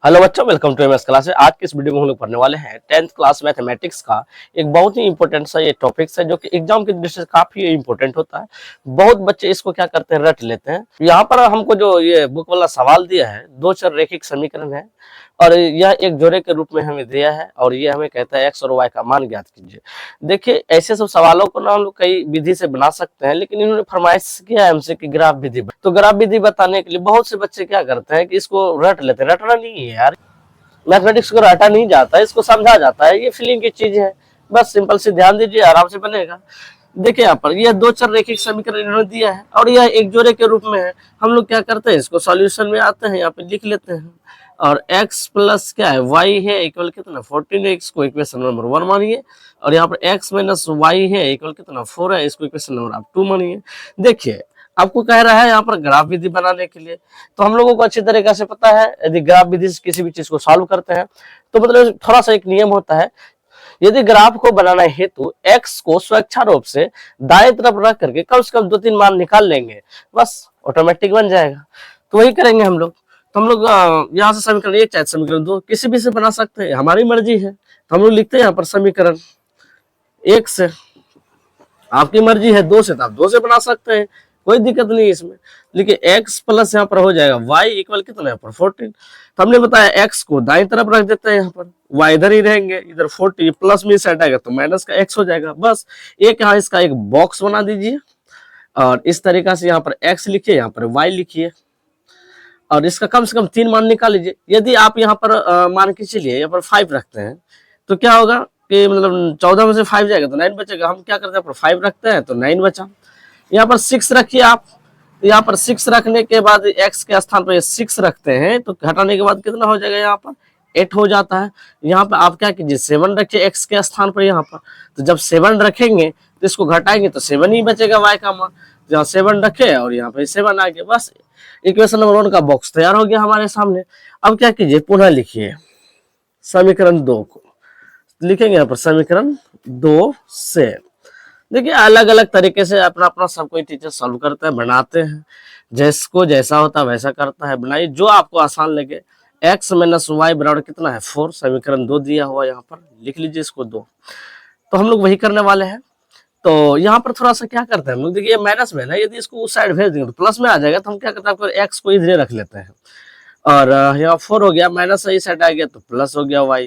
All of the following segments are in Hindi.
हेलो बच्चों, वेलकम टू एमएस क्लास। आज की इस वीडियो में हम लोग पढ़ने वाले हैं 10th क्लास मैथमेटिक्स का एक बहुत ही इंपॉर्टेंट सा ये टॉपिक्स है जो कि एग्जाम की दृष्टि से काफी इंपॉर्टेंट होता है। बहुत बच्चे इसको क्या करते हैं, रट लेते हैं। यहाँ पर हमको जो ये बुक वाला सवाल दिया है, दो चर रैखिक समीकरण है और यह एक जोड़े के रूप में हमें दिया है और ये हमें कहता है एक्स और वाई का मान ज्ञात कीजिए। देखिए, ऐसे सब सवालों को ना हम लोग कई विधि से बना सकते हैं, लेकिन इन्होंने फरमाइश किया है हमसे कि ग्राफ विधि। तो ग्राफ विधि बताने के लिए बहुत से बच्चे क्या करते हैं कि इसको रट लेते हैं। रटना नहीं है यार, मैथमेटिक्स को रटा नहीं जाता है, इसको समझा जाता है। ये फीलिंग की चीज है, बस सिंपल से ध्यान दीजिए, आराम से बनेगा। देखिए यहाँ पर यह दो चर रैखिक समीकरण इन्होंने दिया है और यह एक जोड़े के रूप में है। हम लोग क्या करते हैं, इसको सॉल्यूशन में आते हैं, यहाँ पे लिख लेते हैं। और x प्लस क्या है, y है इक्वल कितना 14 है, x को इक्वेशन नंबर 1 मानिए। और यहाँ पर x माइनस वाई है इक्वल कितना 4 है, इसको इक्वेशन नंबर आप 2 मानिए। देखिए आपको कह रहा है यहाँ पर ग्राफ विधि बनाने के लिए, तो हम लोगों को अच्छी तरीके से पता है यदि ग्राफ विधि से किसी भी चीज को सॉल्व करते हैं तो मतलब थोड़ा सा एक नियम होता है। यदि ग्राफ को बनाना हेतु x को स्वेच्छारोप से दाएं तरफ रख करके कम से कम 2-3 मान निकाल लेंगे, बस ऑटोमेटिक बन जाएगा। तो वही करेंगे हम लोग। तो हम लोग यहाँ से समीकरण 1 चाहे समीकरण 2 किसी भी से बना सकते हैं, हमारी मर्जी है। तो हम लोग लिखते हैं यहाँ पर समीकरण 1 से, आपकी मर्जी है 2 से तो आप 2 से बना सकते हैं, कोई दिक्कत नहीं है इसमें। देखिए x प्लस यहाँ पर हो जाएगा y इक्वल कितना यहाँ पर 14। तो हमने बताया x को दाईं तरफ रख देते हैं, यहाँ पर y इधर ही रहेंगे, इधर 40 प्लस में सेट आएगा तो माइनस का x हो जाएगा। बस एक यहाँ इसका एक बॉक्स बना दीजिए और इस तरीका से यहाँ पर x लिखिए, यहाँ पर y लिखिए और इसका कम से कम 3 मान निकाल लीजिए। यदि आप यहाँ पर मान के चलिए यहाँ पर 5 रखते हैं तो क्या होगा कि मतलब 14 में से 5 जाएगा तो 9 बचेगा। हम क्या करते हैं, 5 रखते हैं तो 9 बचा। यहाँ पर 6 रखिए आप, तो यहाँ पर 6 रखने के बाद x के स्थान पर 6 रखते हैं तो घटाने के बाद कितना हो जाएगा, यहाँ पर 8 हो जाता है। यहाँ पर आप क्या कीजिए 7 रखिए x के स्थान पर यहाँ पर, तो जब 7 रखेंगे तो इसको घटाएंगे तो 7 ही बचेगा y का मान। जहाँ 7 रखे और यहाँ पे 7 आ गया, बस इक्वेशन नंबर 1 का बॉक्स तैयार हो गया हमारे सामने। अब क्या कीजिए, पुनः लिखिए समीकरण 2 को, लिखेंगे यहाँ पर समीकरण 2 से। देखिए अलग अलग तरीके से अपना अपना सब कोई टीचर सॉल्व करते हैं, बनाते हैं, जिसको जैसा होता है वैसा करता है। बनाइए जो आपको आसान लगे। x माइनस वाई बराबर कितना है 4, समीकरण 2 दिया हुआ यहाँ पर, लिख लीजिए इसको 2। तो हम लोग वही करने वाले हैं। तो यहाँ पर थोड़ा सा क्या करते हैं हम लोग, देखिए माइनस में ना, यदि इसको उस साइड भेज देंगे तो प्लस में आ जाएगा, तो हम क्या करते हैं x को इधर रख लेते हैं और यहाँ 4 हो गया, माइनस सही साइड आ गया तो प्लस हो गया y।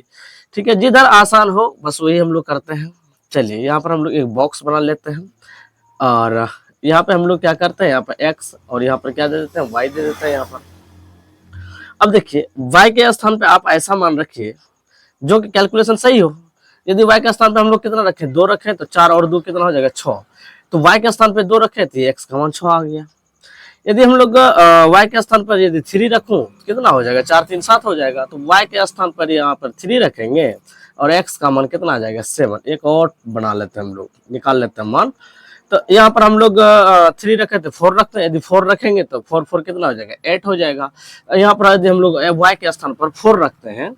ठीक है, जिधर आसान हो बस वही हम लोग करते हैं। चलिए यहाँ पर हम लोग एक बॉक्स बना लेते हैं और यहाँ पे हम लोग क्या करते हैं, यहाँ पर x और यहाँ पर क्या दे देते हैं, y दे देते हैं यहाँ पर। अब देखिए y के स्थान पे आप ऐसा मान रखिए जो कि कैलकुलेशन सही हो। यदि y के स्थान पे हम लोग कितना रखें, 2 रखें तो 4 और 2 कितना हो जाएगा 6। तो y के स्थान पे 2 रखें तो x का मान 6 आ गया। यदि हम लोग y के स्थान पर यदि 3 रखूं तो कितना हो जाएगा, 4 3 7 हो जाएगा। तो y के स्थान पर यहाँ पर 3 रखेंगे और x का मान कितना आ जाएगा 7। एक और बना लेते हैं हम लोग, निकाल लेते हैं मान। तो यहाँ पर हम लोग 3 रखे तो 4 रखते हैं, यदि 4 रखेंगे तो 4 4 कितना हो जाएगा 8 हो जाएगा। यहाँ पर यदि हम लोग y के स्थान पर 4 रखते हैं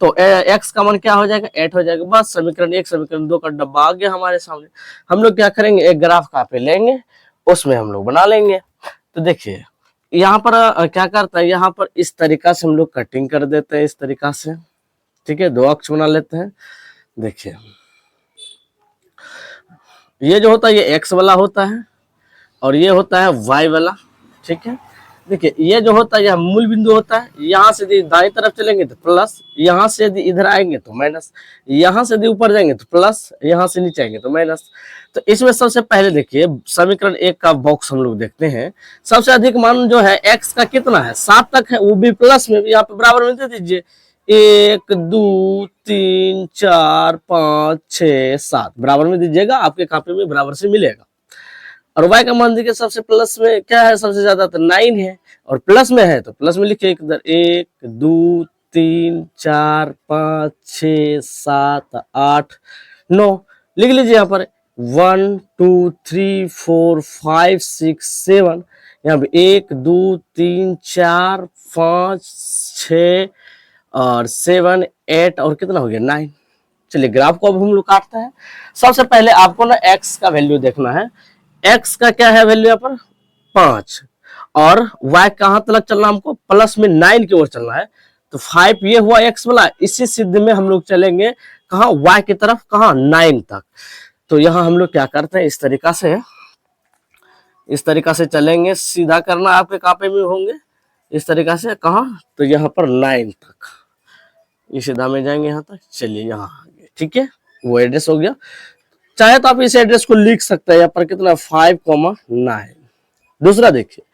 तो x का मान क्या हो जाएगा 8 हो जाएगा। बस समीकरण 1 समीकरण 2 का डब्बा आ गया हमारे सामने। हम लोग क्या करेंगे, एक ग्राफ कॉपी लेंगे, उसमें हम लोग बना लेंगे। तो देखिए यहाँ पर क्या करता है, यहाँ पर इस तरीका से हम लोग कटिंग कर देते हैं, इस तरीका से। ठीक है, 2 अक्ष बना लेते हैं। देखिए ये जो होता है ये x वाला होता है और ये होता है y वाला। ठीक है, देखिए ये जो होता है यह मूल बिंदु होता है। यहाँ से यदि दाएं तरफ चलेंगे तो प्लस, यहाँ से यदि इधर आएंगे तो माइनस, यहाँ से यदि ऊपर जाएंगे तो प्लस, यहाँ से नीचे आएंगे तो माइनस। तो इसमें सबसे पहले देखिए समीकरण 1 का बॉक्स हम लोग देखते हैं। सबसे अधिक मान जो है x का कितना है 7 तक है, वो भी प्लस में, यहाँ पे बराबर में दे दीजिए 1 2 3 4 5 6 7 बराबर में दीजिएगा, आपके कॉपी में बराबर से मिलेगा। और y का मान देखिए सबसे प्लस में क्या है, सबसे ज्यादा तो 9 है और प्लस में है तो प्लस में लिखिए इधर 1 2 3 4 5 6 7 8 9 लिख लीजिए यहाँ पर 1 2 3 4 5 6 7, यहाँ पे 1 2 3 4 5 6 और 7 8 और कितना हो गया 9। चलिए ग्राफ को अब हम लोग काटते हैं। सबसे पहले आपको ना x का वैल्यू देखना है। x का क्या है वैल्यू यहाँ पर 5 और y कहां तक चलना, हमको प्लस में 9 की ओर चलना है। तो 5 ये हुआ x वाला। इसी सिद्ध में हम लोग चलेंगे कहाँ, y की तरफ, कहाँ 9 तक। तो यहाँ हम लोग क्या करते हैं, इस तरीका से चलेंगे, सीधा करना आपके कापे में होंगे इस तरीका से, कहाँ, तो यहाँ पर 9 तक, ये सीधा में जाएंगे यहाँ तक। चलिए यहाँ आगे, ठीक है, वो एड्रेस हो गया। चाहे तो आप इस एड्रेस को लिख सकते हैं यहाँ पर कितना, 5,9। दूसरा देखिए,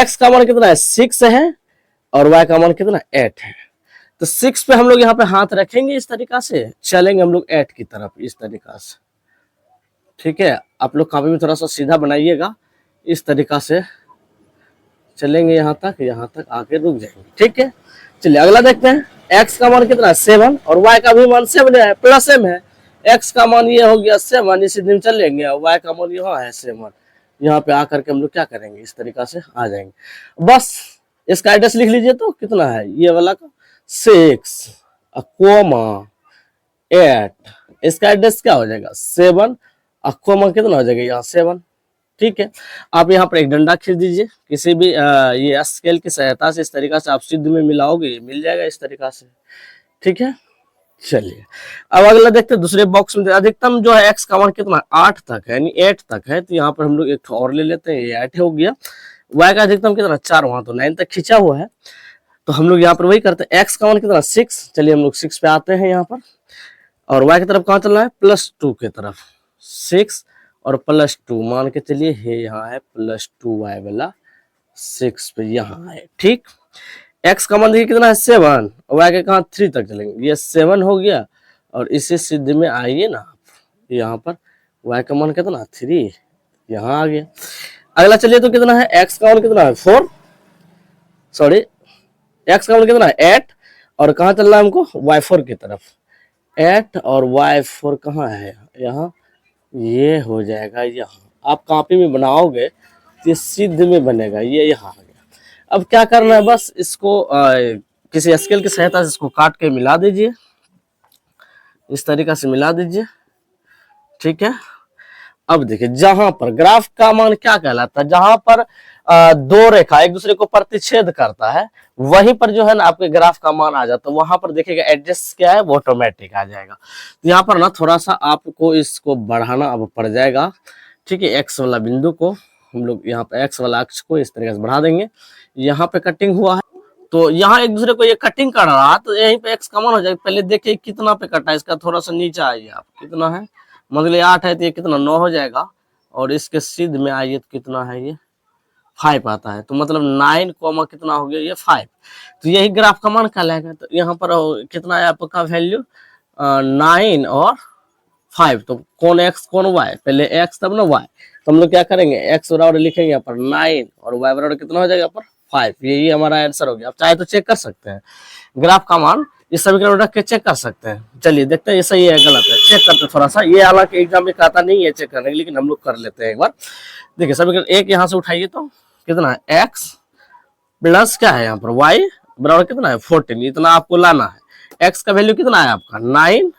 x का मान कितना है, 6 है, और y का मान कितना, 8 है। तो 6 पे हम लोग यहाँ पे हाथ रखेंगे, इस तरीका से चलेंगे हम लोग 8 की तरफ, इस तरीका से, ठीक है। आप लोग कापी में थोड़ा सा सीधा बनाइएगा, इस तरीका से चलेंगे यहाँ तक आके रुक जाएंगे, ठीक है। चलिए अगला देखते हैं, x का मान कितना है, 7, और y का भी मान 7 है, प्लस m है। x का मान ये हो गया 7, इसी दिन चलेंगे, और y का मान यहाँ है 7। यहाँ पे आकर के हम लोग क्या करेंगे, इस तरीका से आ जाएंगे। बस इसका एड्रेस लिख लीजिए, तो कितना है ये वाला का, 6, 8, इसका एड्रेस क्या हो जाएगा, 7, कितना हो जाएगा यहाँ 7, ठीक है। आप यहाँ पर एक डंडा खींच दीजिए, किसी भी ये स्केल की सहायता से इस तरीका से आप सिद्ध में मिलाओगे, मिल जाएगा इस तरीका से, ठीक है। चलिए अब अगला देखते हैं, दूसरे बॉक्स में अधिकतम जो है x का मान कितना, 8 तक है, यानी 8 तक है। तो यहाँ पर हम लोग एक और ले लेते हैं, ये 8 हो गया। y का अधिकतम कितना, 4, वहां तो 9 तक खींचा हुआ है। तो हम लोग यहाँ पर वही करते हैं, x का मान कितना, 6। चलिए हम लोग 6 पे आते हैं यहाँ पर, और y की तरफ कहाँ चलना है, +2 की तरफ। 6 और +2 मान के चलिए, ये यहाँ है +2y वाला, 6 पे यहाँ है, ठीक। x का मान देखिए कितना है, 7, और y के कहाँ 3 तक चलेंगे, ये 7 हो गया। और इसी सिद्ध में आइए ना आप, यहाँ पर y का मान कितना, 3, यहाँ आ गया। अगला चलिए, तो कितना है, x का मान कितना है, 4, सॉरी, x का मान कितना है, 8, और कहाँ चलना है हमको, y4 की तरफ। 8 और y4 कहाँ है, यहाँ, ये हो जाएगा यहाँ। आप कॉपी में बनाओगे तो ये सिद्ध में बनेगा, ये यहाँ आ गया। अब क्या करना है, बस इसको किसी स्केल की सहायता से इसको काट के मिला दीजिए, इस तरीका से मिला दीजिए, ठीक है। अब देखिए, जहां पर ग्राफ का मान क्या कहलाता है, जहां पर दो रेखा एक दूसरे को प्रतिच्छेद करता है, वहीं पर जो है ना आपके ग्राफ का मान आ जाता है। वहां पर देखिएगा एडजस्ट क्या है, वो ऑटोमेटिक आ जाएगा। तो यहाँ पर ना थोड़ा सा आपको इसको बढ़ाना अब पड़ जाएगा, ठीक है। एक्स वाला बिंदु को हम लोग यहाँ पे, एक्स वाला अक्ष को इस तरीके से बढ़ा देंगे। यहाँ पे कटिंग हुआ है, तो यहाँ एक दूसरे को ये कटिंग कर रहा है, तो यहीं पे एक्स का मान हो जाएगा। पहले देखिए कितना पे कटा है, इसका थोड़ा सा नीचे आइए आप, कितना है, मतलब 8 है, तो ये कितना 9 हो जाएगा। और इसके सिद्ध में आइए तो कितना है, ये 5 आता है। तो मतलब 9 कोमा कितना हो गया, ये 5। तो यही ग्राफ का मान कहलाएगा। तो यहाँ पर कितना है आपका वैल्यू, 9 और 5। तो कौन x कौन y, पहले x तब ना y। तो हम लोग क्या करेंगे, x बराबर लिखेंगे यहाँ पर 9, और y बराबर कितना हो जाएगा यहाँ पर 5। यही हमारा आंसर हो गया। आप चाहे तो चेक कर सकते हैं ग्राफ का मान, इस समीकरण रख के चेक कर सकते हैं। चलिए देखते हैं ये सही है गलत है, चेक करते थोड़ा सा। ये हालांकि एग्जाम में कहता नहीं है चेक करने, लेकिन हम लोग कर लेते हैं एक बार। देखिए समीकरण 1 यहाँ से उठाइए, तो कितना है, x प्लस क्या है यहाँ पर y बराबर कितना है 14। इतना आपको लाना है। x का वैल्यू कितना है आपका 9,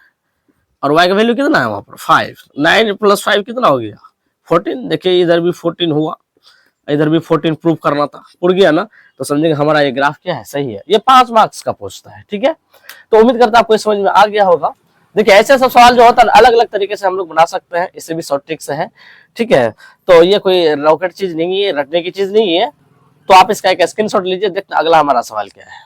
और y का वैल्यू कितना है वहां पर 5। 9 + 5 कितना हो गया 14। देखिए इधर भी 14 हुआ, इधर भी 14 प्रूव करना था, उड़ गया ना। तो समझेंगे हमारा ये ग्राफ क्या है, सही है। ये 5 मार्क्स का पूछता है, ठीक है। तो उम्मीद करता है आपको समझ में आ गया होगा। देखिए ऐसे सब सवाल जो होता है अलग अलग तरीके से हम लोग बना सकते हैं, इससे भी शॉर्ट ट्रिक से है, ठीक है। तो ये कोई रॉकेट चीज नहीं है, रटने की चीज नहीं है। तो आप इसका एक स्क्रीनशॉट लीजिए, देखते अगला हमारा सवाल क्या है।